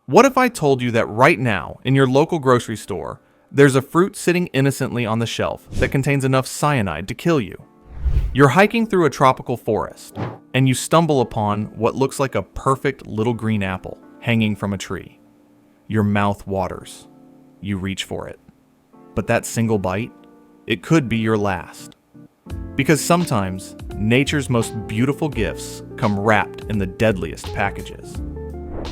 What if I told you that right now, in your local grocery store, there's a fruit sitting innocently on the shelf that contains enough cyanide to kill you? You're hiking through a tropical forest, and you stumble upon what looks like a perfect little green apple hanging from a tree. Your mouth waters. You reach for it. But that single bite, it could be your last. Because sometimes, nature's most beautiful gifts come wrapped in the deadliest packages.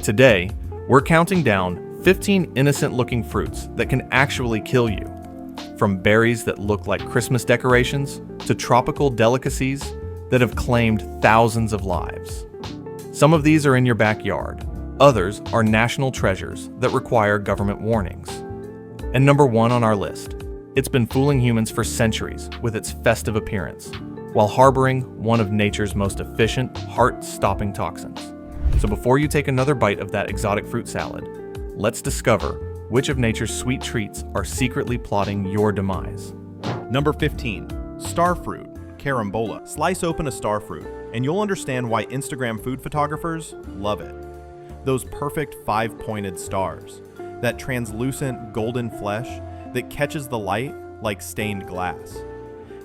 Today, we're counting down 15 innocent-looking fruits that can actually kill you. From berries that look like Christmas decorations to tropical delicacies that have claimed thousands of lives. Some of these are in your backyard. Others are national treasures that require government warnings. And number one on our list, it's been fooling humans for centuries with its festive appearance, while harboring one of nature's most efficient, heart-stopping toxins. So before you take another bite of that exotic fruit salad, let's discover which of nature's sweet treats are secretly plotting your demise. Number 15. Starfruit, carambola. Slice open a starfruit, and you'll understand why Instagram food photographers love it. Those perfect 5-pointed stars, that translucent golden flesh that catches the light like stained glass.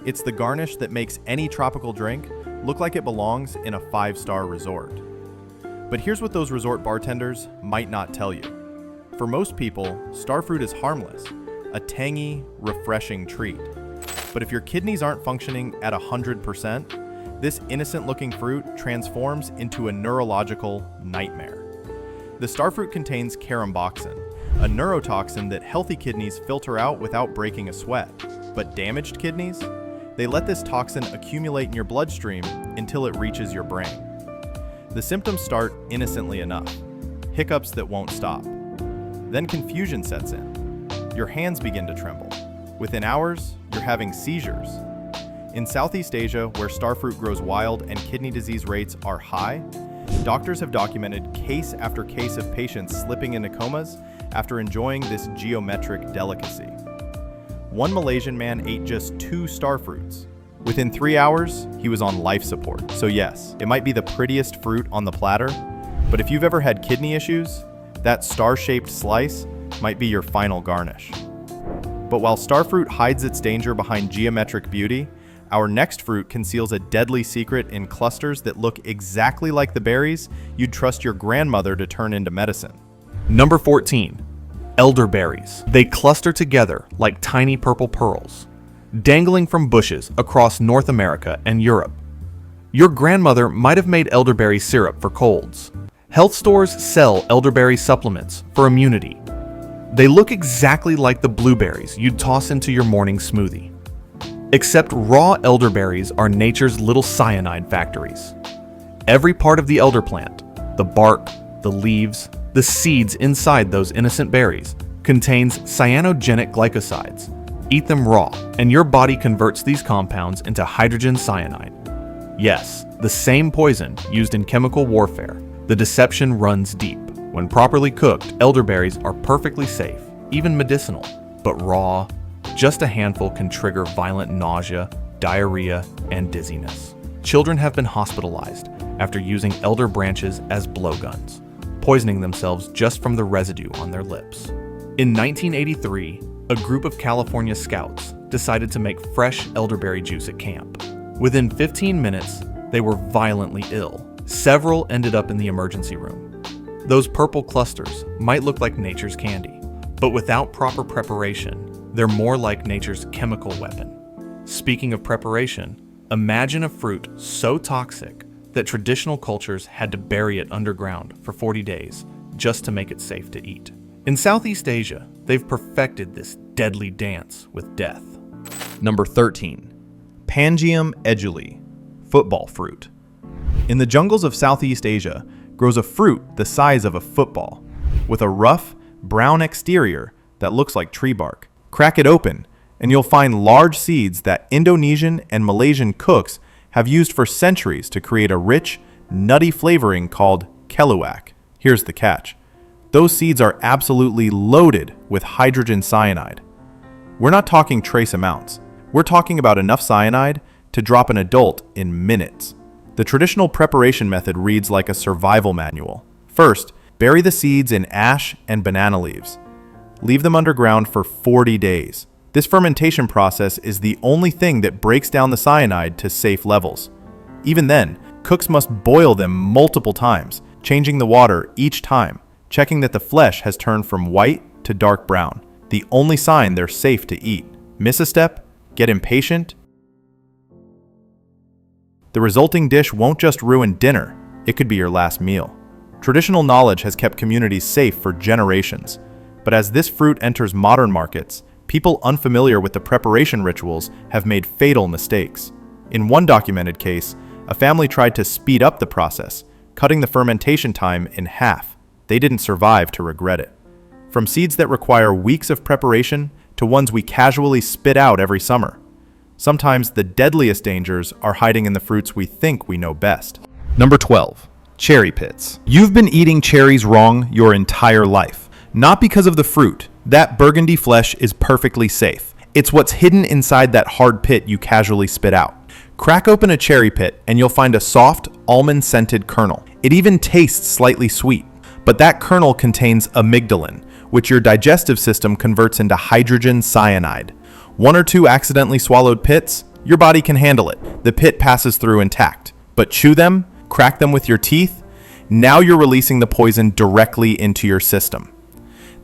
It's the garnish that makes any tropical drink look like it belongs in a 5-star resort. But here's what those resort bartenders might not tell you. For most people, starfruit is harmless, a tangy, refreshing treat. But if your kidneys aren't functioning at 100%, this innocent-looking fruit transforms into a neurological nightmare. The starfruit contains caramboxin, a neurotoxin that healthy kidneys filter out without breaking a sweat. But damaged kidneys? They let this toxin accumulate in your bloodstream until it reaches your brain. The symptoms start innocently enough, hiccups that won't stop. Then confusion sets in. Your hands begin to tremble. Within hours, you're having seizures. In Southeast Asia, where starfruit grows wild and kidney disease rates are high, doctors have documented case after case of patients slipping into comas after enjoying this geometric delicacy. One Malaysian man ate just 2 starfruits. Within 3 hours, he was on life support. So yes, it might be the prettiest fruit on the platter, but if you've ever had kidney issues, that star-shaped slice might be your final garnish. But while starfruit hides its danger behind geometric beauty, our next fruit conceals a deadly secret in clusters that look exactly like the berries you'd trust your grandmother to turn into medicine. Number 14. Elderberries. They cluster together like tiny purple pearls, dangling from bushes across North America and Europe. Your grandmother might have made elderberry syrup for colds. Health stores sell elderberry supplements for immunity. They look exactly like the blueberries you'd toss into your morning smoothie. Except raw elderberries are nature's little cyanide factories. Every part of the elder plant, the bark, the leaves, the seeds inside those innocent berries, contains cyanogenic glycosides. Eat them raw, and your body converts these compounds into hydrogen cyanide. Yes, the same poison used in chemical warfare. The deception runs deep. When properly cooked, elderberries are perfectly safe, even medicinal. But raw, just a handful can trigger violent nausea, diarrhea, and dizziness. Children have been hospitalized after using elder branches as blowguns, poisoning themselves just from the residue on their lips. In 1983, a group of California scouts decided to make fresh elderberry juice at camp. Within 15 minutes, they were violently ill. Several ended up in the emergency room. Those purple clusters might look like nature's candy, but without proper preparation, they're more like nature's chemical weapon. Speaking of preparation, imagine a fruit so toxic that traditional cultures had to bury it underground for 40 days just to make it safe to eat. In Southeast Asia, they've perfected this deadly dance with death. Number 13. Pangium edule, football fruit. In the jungles of Southeast Asia grows a fruit the size of a football, with a rough, brown exterior that looks like tree bark. Crack it open, and you'll find large seeds that Indonesian and Malaysian cooks have used for centuries to create a rich, nutty flavoring called keluak. Here's the catch. Those seeds are absolutely loaded with hydrogen cyanide. We're not talking trace amounts. We're talking about enough cyanide to drop an adult in minutes. The traditional preparation method reads like a survival manual. First, Bury the seeds in ash and banana leaves. Leave them underground for 40 days. This fermentation process is the only thing that breaks down the cyanide to safe levels. Even then, cooks must boil them multiple times, changing the water each time, checking that the flesh has turned from white to dark brown, the only sign they're safe to eat. Miss a step? Get impatient? The resulting dish won't just ruin dinner, it could be your last meal. Traditional knowledge has kept communities safe for generations, but as this fruit enters modern markets, people unfamiliar with the preparation rituals have made fatal mistakes. In one documented case, a family tried to speed up the process, cutting the fermentation time in half. They didn't survive to regret it. From seeds that require weeks of preparation to ones we casually spit out every summer. Sometimes the deadliest dangers are hiding in the fruits we think we know best. Number 12. Cherry pits. You've been eating cherries wrong your entire life. Not because of the fruit. That burgundy flesh is perfectly safe. It's what's hidden inside that hard pit you casually spit out. Crack open a cherry pit and you'll find a soft, almond-scented kernel. It even tastes slightly sweet. But that kernel contains amygdalin, which your digestive system converts into hydrogen cyanide. One or two accidentally swallowed pits, your body can handle it. The pit passes through intact. But chew them, crack them with your teeth, now you're releasing the poison directly into your system.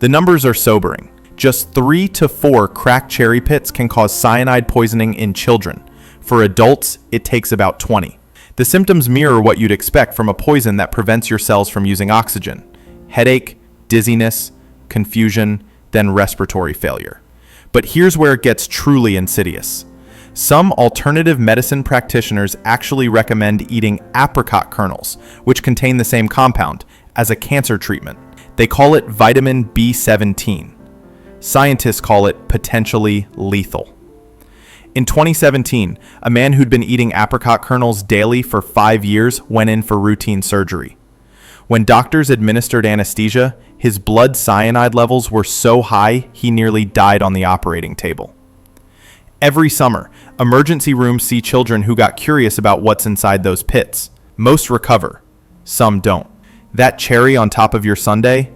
The numbers are sobering. Just 3 to 4 cracked cherry pits can cause cyanide poisoning in children. For adults, it takes about 20. The symptoms mirror what you'd expect from a poison that prevents your cells from using oxygen. Headache, dizziness, confusion, then respiratory failure. But here's where it gets truly insidious. Some alternative medicine practitioners actually recommend eating apricot kernels, which contain the same compound, as a cancer treatment. They call it vitamin B17. Scientists call it potentially lethal. In 2017, a man who'd been eating apricot kernels daily for 5 years went in for routine surgery. When doctors administered anesthesia, his blood cyanide levels were so high he nearly died on the operating table. Every summer, emergency rooms see children who got curious about what's inside those pits. Most recover, some don't. That cherry on top of your sundae,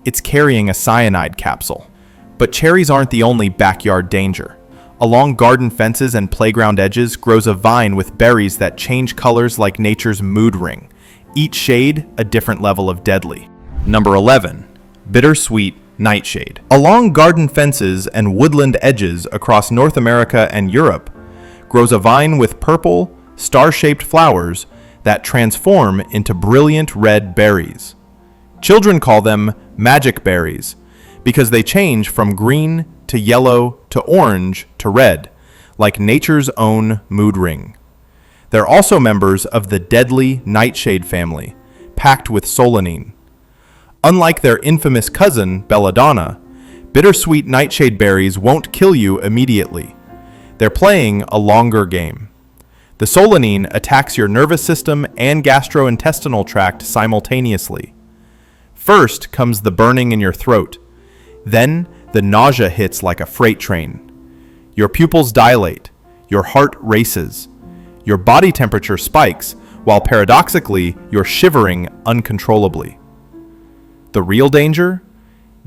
it's carrying a cyanide capsule. But cherries aren't the only backyard danger. Along garden fences and playground edges grows a vine with berries that change colors like nature's mood ring. Each shade a different level of deadly. Number 11. Bittersweet nightshade. Along garden fences and woodland edges across North America and Europe grows a vine with purple, star-shaped flowers that transform into brilliant red berries. Children call them magic berries because they change from green to yellow to orange to red, like nature's own mood ring. They're also members of the deadly nightshade family, packed with solanine. Unlike their infamous cousin, belladonna, bittersweet nightshade berries won't kill you immediately. They're playing a longer game. The solanine attacks your nervous system and gastrointestinal tract simultaneously. First comes the burning in your throat. Then the nausea hits like a freight train. Your pupils dilate. Your heart races. Your body temperature spikes, while paradoxically, you're shivering uncontrollably. The real danger?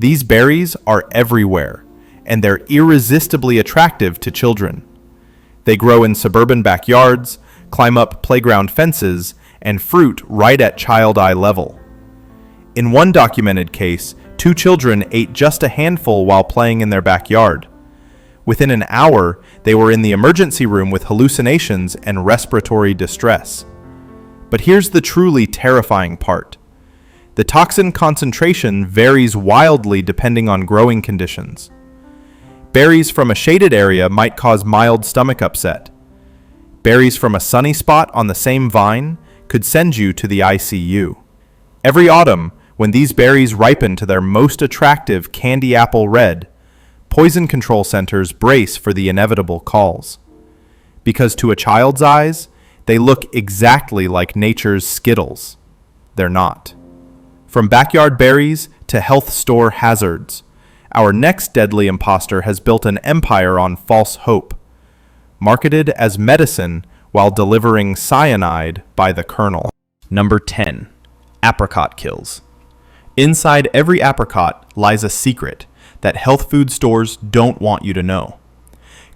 These berries are everywhere, and they're irresistibly attractive to children. They grow in suburban backyards, climb up playground fences, and fruit right at child eye level. In one documented case, 2 children ate just a handful while playing in their backyard. Within an hour, they were in the emergency room with hallucinations and respiratory distress. But here's the truly terrifying part. The toxin concentration varies wildly depending on growing conditions. Berries from a shaded area might cause mild stomach upset. Berries from a sunny spot on the same vine could send you to the ICU. Every autumn, when these berries ripen to their most attractive candy apple red, poison control centers brace for the inevitable calls. Because to a child's eyes, they look exactly like nature's Skittles. They're not. From backyard berries to health store hazards, our next deadly imposter has built an empire on false hope, marketed as medicine while delivering cyanide by the kernel. Number 10. Apricot kills. Inside every apricot lies a secret that health food stores don't want you to know.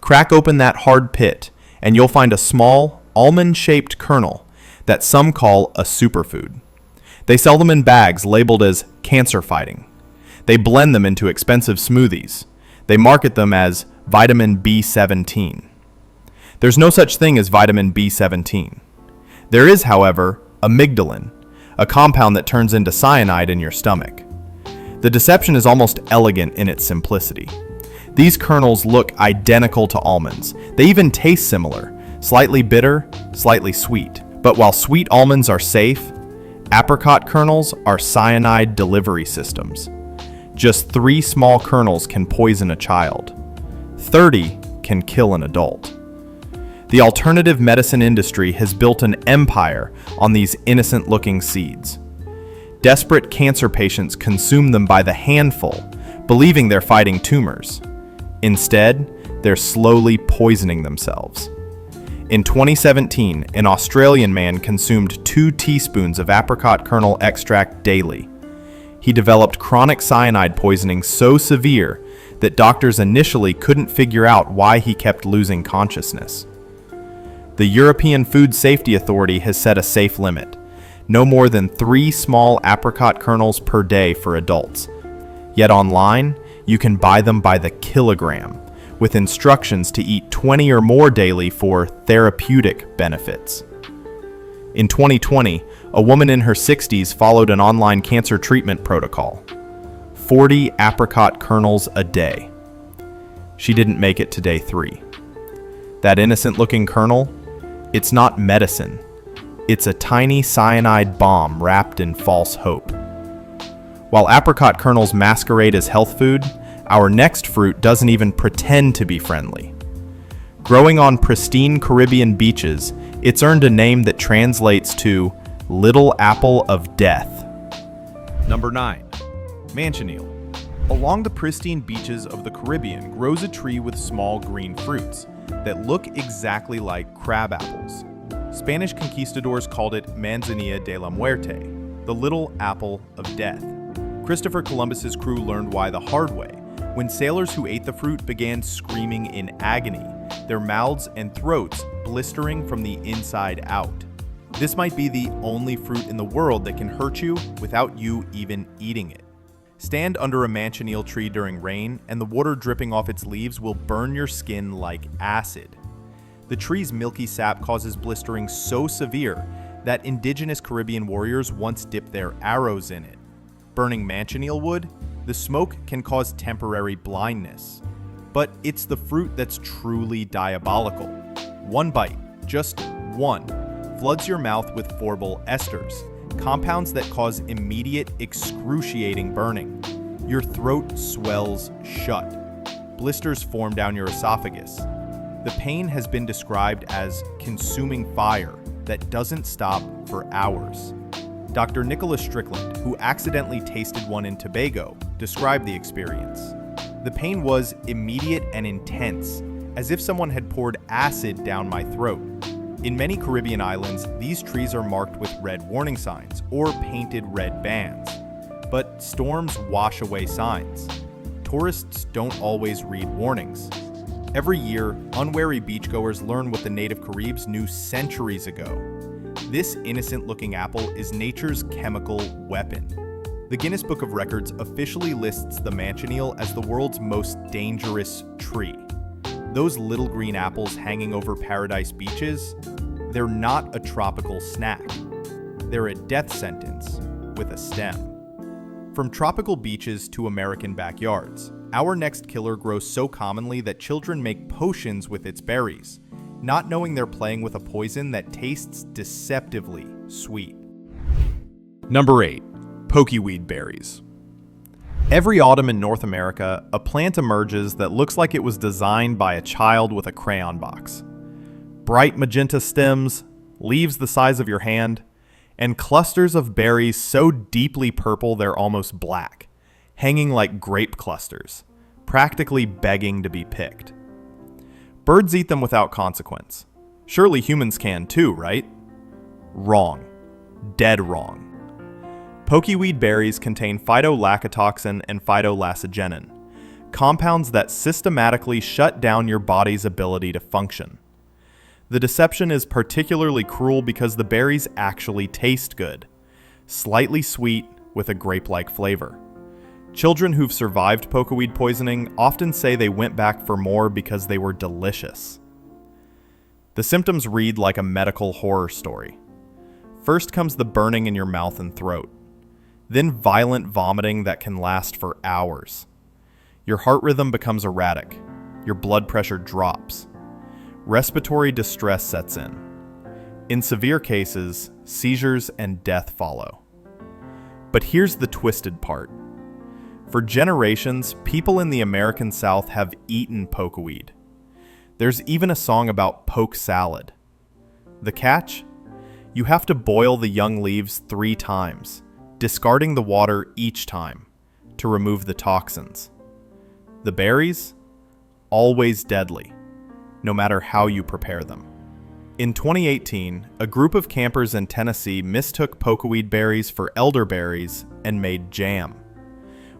Crack open that hard pit, and you'll find a small, almond-shaped kernel that some call a superfood. They sell them in bags labeled as cancer-fighting. They blend them into expensive smoothies. They market them as vitamin B17. There's no such thing as vitamin B17. There is, however, amygdalin, a compound that turns into cyanide in your stomach. The deception is almost elegant in its simplicity. These kernels look identical to almonds. They even taste similar, slightly bitter, slightly sweet. But while sweet almonds are safe, apricot kernels are cyanide delivery systems. Just 3 small kernels can poison a child. 30 can kill an adult. The alternative medicine industry has built an empire on these innocent-looking seeds. Desperate cancer patients consume them by the handful, believing they're fighting tumors. Instead, they're slowly poisoning themselves. In 2017, an Australian man consumed 2 teaspoons of apricot kernel extract daily. He developed chronic cyanide poisoning so severe that doctors initially couldn't figure out why he kept losing consciousness. The European Food Safety Authority has set a safe limit: no more than 3 small apricot kernels per day for adults. Yet online, you can buy them by the kilogram, with instructions to eat 20 or more daily for therapeutic benefits. In 2020, a woman in her 60s followed an online cancer treatment protocol: 40 apricot kernels a day. She didn't make it to day 3. That innocent-looking kernel, it's not medicine. It's a tiny cyanide bomb wrapped in false hope. While apricot kernels masquerade as health food, our next fruit doesn't even pretend to be friendly. Growing on pristine Caribbean beaches, it's earned a name that translates to Little Apple of Death. Number 9. Manchineel. Along the pristine beaches of the Caribbean grows a tree with small green fruits that look exactly like crab apples. Spanish conquistadors called it Manzanilla de la Muerte, the little apple of death. Christopher Columbus's crew learned why the hard way, when sailors who ate the fruit began screaming in agony, their mouths and throats blistering from the inside out. This might be the only fruit in the world that can hurt you without you even eating it. Stand under a Manchineel tree during rain, and the water dripping off its leaves will burn your skin like acid. The tree's milky sap causes blistering so severe that indigenous Caribbean warriors once dipped their arrows in it. Burning Manchineel wood, the smoke can cause temporary blindness. But it's the fruit that's truly diabolical. One bite, just one, floods your mouth with phorbol esters, compounds that cause immediate, excruciating burning. Your throat swells shut. Blisters form down your esophagus. The pain has been described as consuming fire that doesn't stop for hours. Dr. Nicholas Strickland, who accidentally tasted one in Tobago, described the experience. The pain was immediate and intense, as if someone had poured acid down my throat. In many Caribbean islands, these trees are marked with red warning signs or painted red bands. But storms wash away signs. Tourists don't always read warnings. Every year, unwary beachgoers learn what the native Caribs knew centuries ago. This innocent-looking apple is nature's chemical weapon. The Guinness Book of Records officially lists the Manchineel as the world's most dangerous tree. Those little green apples hanging over paradise beaches, they're not a tropical snack. They're a death sentence with a stem. From tropical beaches to American backyards, our next killer grows so commonly that children make potions with its berries, not knowing they're playing with a poison that tastes deceptively sweet. Number 8. Pokeweed berries. Every autumn in North America, a plant emerges that looks like it was designed by a child with a crayon box. Bright magenta stems, leaves the size of your hand, and clusters of berries so deeply purple they're almost black, hanging like grape clusters, practically begging to be picked. Birds eat them without consequence. Surely humans can too, right? Wrong. Dead wrong. Pokeweed berries contain phytolactotoxin and phytolacegenin, compounds that systematically shut down your body's ability to function. The deception is particularly cruel because the berries actually taste good, slightly sweet with a grape-like flavor. Children who've survived pokeweed poisoning often say they went back for more because they were delicious. The symptoms read like a medical horror story. First comes the burning in your mouth and throat, then violent vomiting that can last for hours. Your heart rhythm becomes erratic, your blood pressure drops. Respiratory distress sets in. In severe cases, seizures and death follow. But here's the twisted part. For generations, people in the American South have eaten pokeweed. There's even a song about poke salad. The catch? You have to boil the young leaves 3 times, discarding the water each time to remove the toxins. The berries? Always deadly, no matter how you prepare them. In 2018, a group of campers in Tennessee mistook pokeweed berries for elderberries and made jam.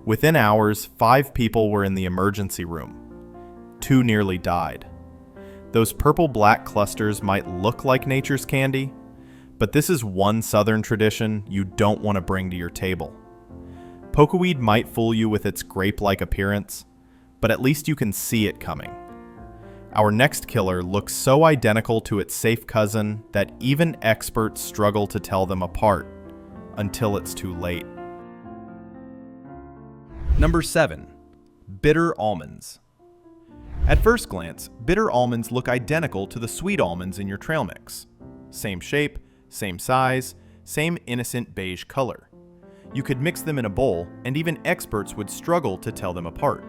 Within hours, 5 people were in the emergency room. 2 nearly died. Those purple-black clusters might look like nature's candy, but this is one Southern tradition you don't want to bring to your table. Pokeweed might fool you with its grape-like appearance, but at least you can see it coming. Our next killer looks so identical to its safe cousin that even experts struggle to tell them apart until it's too late. Number 7. Bitter almonds. At first glance, bitter almonds look identical to the sweet almonds in your trail mix. Same shape, same size, same innocent beige color. You could mix them in a bowl, and even experts would struggle to tell them apart.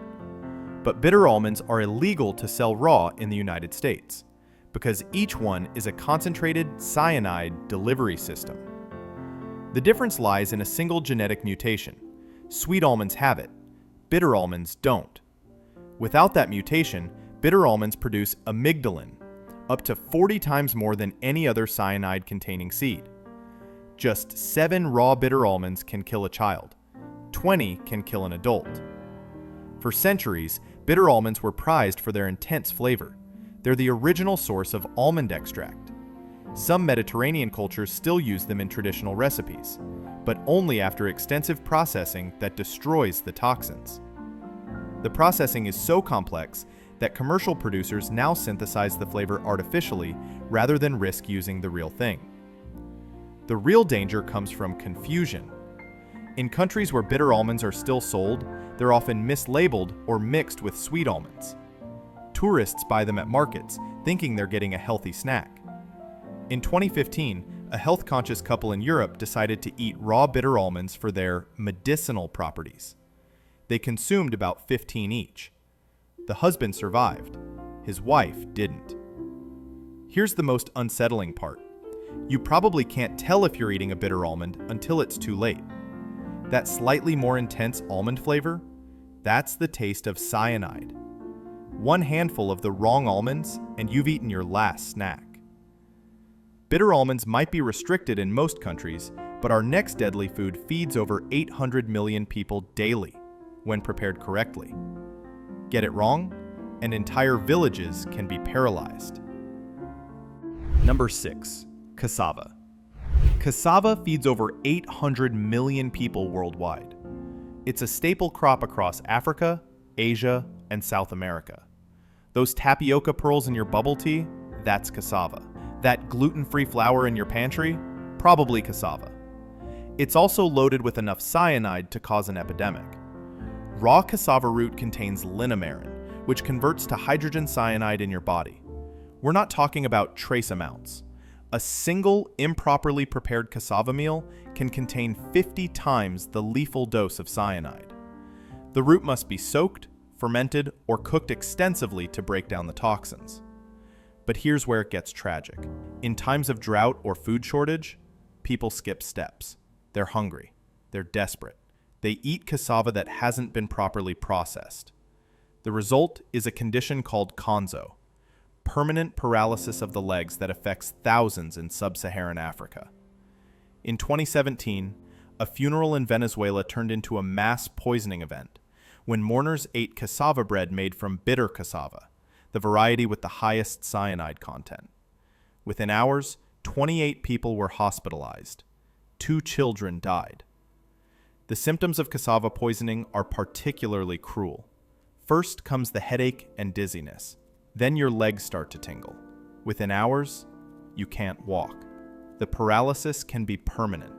But bitter almonds are illegal to sell raw in the United States, because each one is a concentrated cyanide delivery system. The difference lies in a single genetic mutation. Sweet almonds have it, bitter almonds don't. Without that mutation, bitter almonds produce amygdalin, up to 40 times more than any other cyanide-containing seed. Just 7 raw bitter almonds can kill a child. 20 can kill an adult. For centuries, bitter almonds were prized for their intense flavor. They're the original source of almond extract. Some Mediterranean cultures still use them in traditional recipes, but only after extensive processing that destroys the toxins. The processing is so complex that commercial producers now synthesize the flavor artificially rather than risk using the real thing. The real danger comes from confusion. In countries where bitter almonds are still sold, they're often mislabeled or mixed with sweet almonds. Tourists buy them at markets, thinking they're getting a healthy snack. In 2015, a health-conscious couple in Europe decided to eat raw bitter almonds for their medicinal properties. They consumed about 15 each. The husband survived. His wife didn't. Here's the most unsettling part. You probably can't tell if you're eating a bitter almond until it's too late. That slightly more intense almond flavor, that's the taste of cyanide. One handful of the wrong almonds, and you've eaten your last snack. Bitter almonds might be restricted in most countries, but our next deadly food feeds over 800 million people daily, when prepared correctly. Get it wrong, and entire villages can be paralyzed. Number 6. Cassava. Cassava feeds over 800 million people worldwide. It's a staple crop across Africa, Asia, and South America. Those tapioca pearls in your bubble tea, that's cassava. That gluten-free flour in your pantry, probably cassava. It's also loaded with enough cyanide to cause an epidemic. Raw cassava root contains linamarin, which converts to hydrogen cyanide in your body. We're not talking about trace amounts. A single improperly prepared cassava meal can contain 50 times the lethal dose of cyanide. The root must be soaked, fermented, or cooked extensively to break down the toxins. But here's where it gets tragic. In times of drought or food shortage, people skip steps. They're hungry. They're desperate. They eat cassava that hasn't been properly processed. The result is a condition called konzo, permanent paralysis of the legs that affects thousands in sub-Saharan Africa. In 2017, a funeral in Venezuela turned into a mass poisoning event when mourners ate cassava bread made from bitter cassava, the variety with the highest cyanide content. Within hours, 28 people were hospitalized. 2 children died. The symptoms of cassava poisoning are particularly cruel. First comes the headache and dizziness. Then your legs start to tingle. Within hours, you can't walk. The paralysis can be permanent,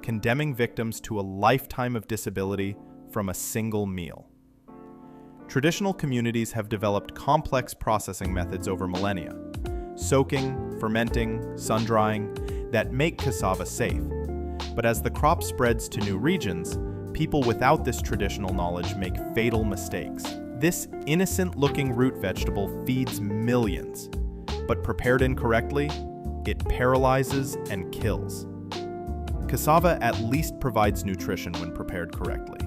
condemning victims to a lifetime of disability from a single meal. Traditional communities have developed complex processing methods over millennia, soaking, fermenting, sun-drying, that make cassava safe. But as the crop spreads to new regions, people without this traditional knowledge make fatal mistakes. This innocent-looking root vegetable feeds millions, but prepared incorrectly, it paralyzes and kills. Cassava at least provides nutrition when prepared correctly.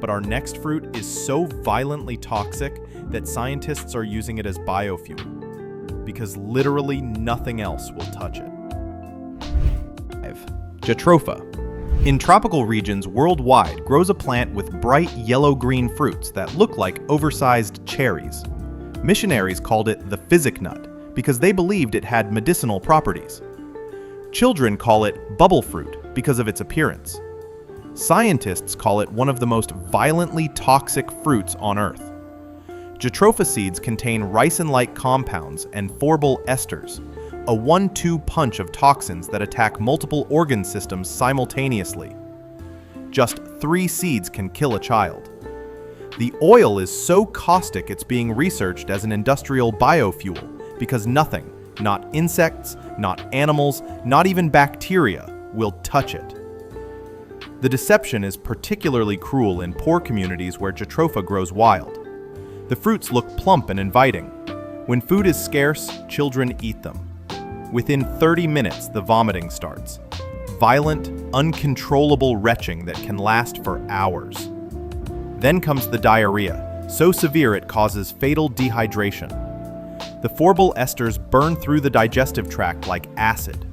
But our next fruit is so violently toxic that scientists are using it as biofuel, because literally nothing else will touch it. Jatropha. In tropical regions worldwide grows a plant with bright yellow-green fruits that look like oversized cherries. Missionaries called it the physic nut because they believed it had medicinal properties. Children call it bubble fruit because of its appearance. Scientists call it one of the most violently toxic fruits on Earth. Jatropha seeds contain ricin-like compounds and phorbol esters, a 1-2 punch of toxins that attack multiple organ systems simultaneously. Just 3 seeds can kill a child. The oil is so caustic it's being researched as an industrial biofuel because nothing, not insects, not animals, not even bacteria, will touch it. The deception is particularly cruel in poor communities where Jatropha grows wild. The fruits look plump and inviting. When food is scarce, children eat them. Within 30 minutes, the vomiting starts. Violent, uncontrollable retching that can last for hours. Then comes the diarrhea, so severe it causes fatal dehydration. The phorbol esters burn through the digestive tract like acid.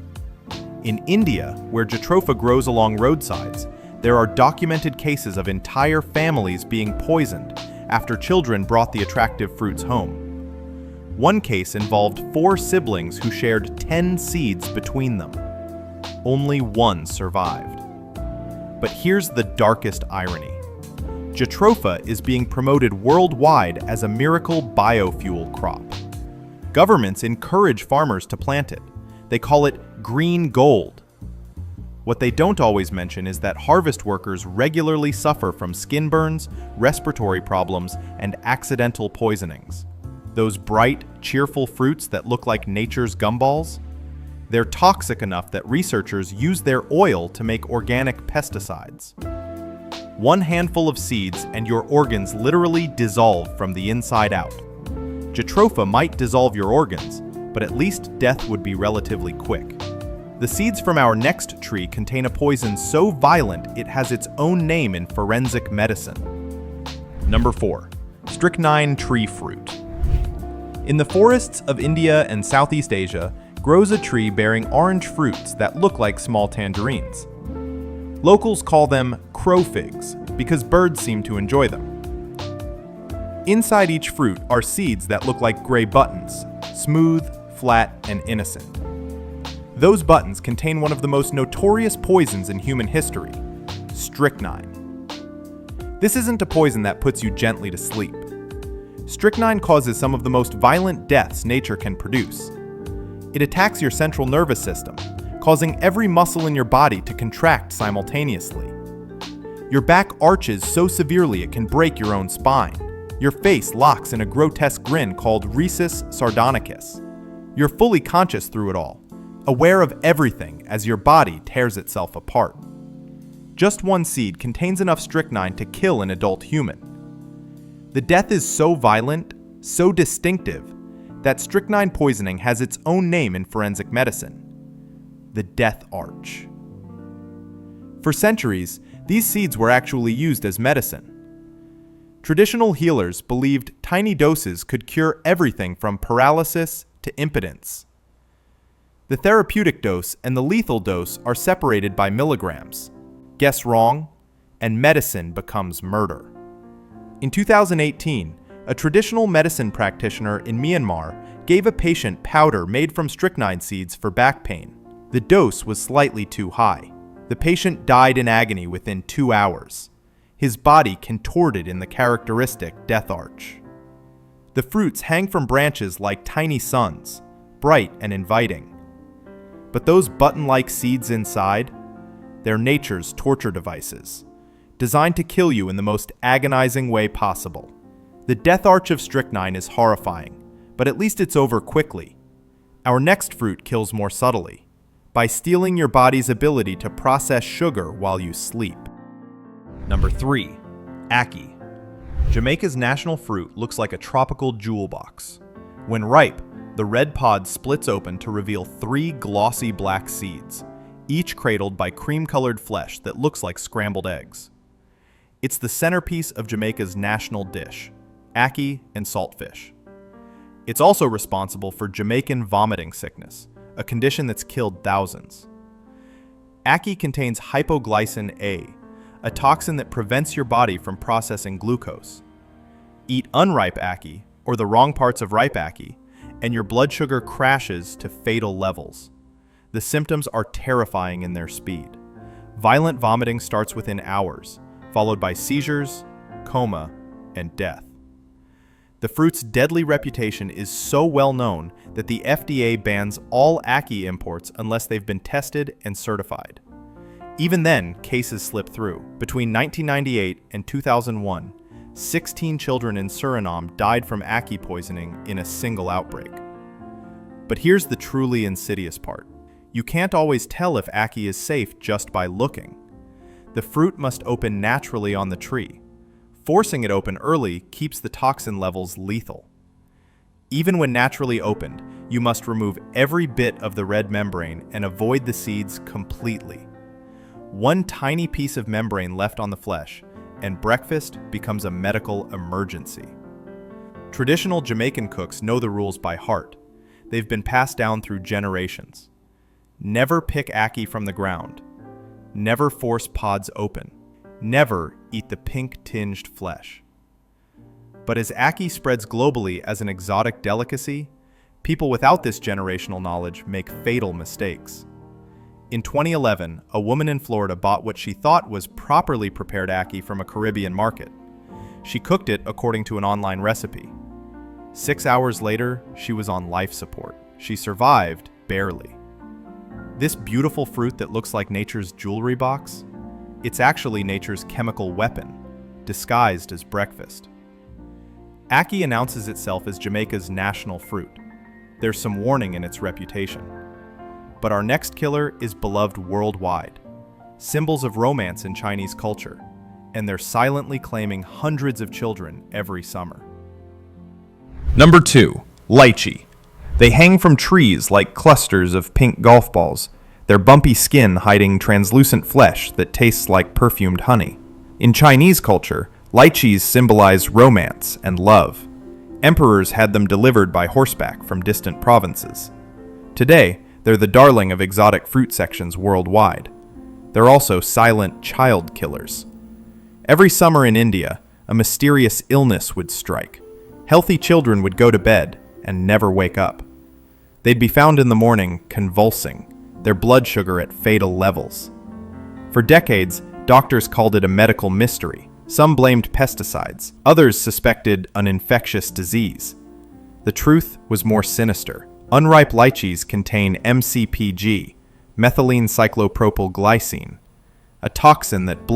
In India, where Jatropha grows along roadsides, there are documented cases of entire families being poisoned after children brought the attractive fruits home. One case involved 4 siblings who shared 10 seeds between them. Only 1 survived. But here's the darkest irony. Jatropha is being promoted worldwide as a miracle biofuel crop. Governments encourage farmers to plant it. They call it green gold. What they don't always mention is that harvest workers regularly suffer from skin burns, respiratory problems, and accidental poisonings. Those bright, cheerful fruits that look like nature's gumballs? They're toxic enough that researchers use their oil to make organic pesticides. 1 handful of seeds and your organs literally dissolve from the inside out. Jatropha might dissolve your organs, but at least death would be relatively quick. The seeds from our next tree contain a poison so violent it has its own name in forensic medicine. Number 4. Strychnine tree fruit. In the forests of India and Southeast Asia grows a tree bearing orange fruits that look like small tangerines. Locals call them crow figs because birds seem to enjoy them. Inside each fruit are seeds that look like gray buttons, smooth, flat, and innocent. Those buttons contain one of the most notorious poisons in human history, strychnine. This isn't a poison that puts you gently to sleep. Strychnine causes some of the most violent deaths nature can produce. It attacks your central nervous system, causing every muscle in your body to contract simultaneously. Your back arches so severely it can break your own spine. Your face locks in a grotesque grin called rhesus sardonicus. You're fully conscious through it all, aware of everything as your body tears itself apart. Just 1 seed contains enough strychnine to kill an adult human. The death is so violent, so distinctive, that strychnine poisoning has its own name in forensic medicine: the death arch. For centuries, these seeds were actually used as medicine. Traditional healers believed tiny doses could cure everything from paralysis to impotence. The therapeutic dose and the lethal dose are separated by milligrams. Guess wrong, and medicine becomes murder. In 2018, a traditional medicine practitioner in Myanmar gave a patient powder made from strychnine seeds for back pain. The dose was slightly too high. The patient died in agony within 2 hours, his body contorted in the characteristic death arch. The fruits hang from branches like tiny suns, bright and inviting. But those button-like seeds inside, they're nature's torture devices, designed to kill you in the most agonizing way possible. The death arch of strychnine is horrifying, but at least it's over quickly. Our next fruit kills more subtly, by stealing your body's ability to process sugar while you sleep. Number 3. Ackee. Jamaica's national fruit looks like a tropical jewel box. When ripe, the red pod splits open to reveal 3 glossy black seeds, each cradled by cream-colored flesh that looks like scrambled eggs. It's the centerpiece of Jamaica's national dish, ackee and saltfish. It's also responsible for Jamaican vomiting sickness, a condition that's killed thousands. Ackee contains hypoglycin A toxin that prevents your body from processing glucose. Eat unripe ackee, or the wrong parts of ripe ackee, and your blood sugar crashes to fatal levels. The symptoms are terrifying in their speed. Violent vomiting starts within hours, followed by seizures, coma, and death. The fruit's deadly reputation is so well known that the FDA bans all ackee imports unless they've been tested and certified. Even then, cases slip through. Between 1998 and 2001, 16 children in Suriname died from ackee poisoning in a single outbreak. But here's the truly insidious part. You can't always tell if ackee is safe just by looking. The fruit must open naturally on the tree. Forcing it open early keeps the toxin levels lethal. Even when naturally opened, you must remove every bit of the red membrane and avoid the seeds completely. One tiny piece of membrane left on the flesh, and breakfast becomes a medical emergency. Traditional Jamaican cooks know the rules by heart. They've been passed down through generations. Never pick ackee from the ground. Never force pods open. Never eat the pink-tinged flesh. But as ackee spreads globally as an exotic delicacy, people without this generational knowledge make fatal mistakes. In 2011, a woman in Florida bought what she thought was properly prepared ackee from a Caribbean market. She cooked it according to an online recipe. 6 hours later, she was on life support. She survived barely. This beautiful fruit that looks like nature's jewelry box, it's actually nature's chemical weapon, disguised as breakfast. Ackee announces itself as Jamaica's national fruit. There's some warning in its reputation. But our next killer is beloved worldwide. Symbols of romance in Chinese culture, and they're silently claiming hundreds of children every summer. Number 2. Lychee. They hang from trees like clusters of pink golf balls, their bumpy skin hiding translucent flesh that tastes like perfumed honey. In Chinese culture, lychees symbolize romance and love. Emperors had them delivered by horseback from distant provinces. Today, they're the darling of exotic fruit sections worldwide. They're also silent child killers. Every summer in India, a mysterious illness would strike. Healthy children would go to bed and never wake up. They'd be found in the morning convulsing, their blood sugar at fatal levels. For decades, doctors called it a medical mystery. Some blamed pesticides, others suspected an infectious disease. The truth was more sinister. Unripe lychees contain MCPG, methylene cyclopropyl glycine, a toxin that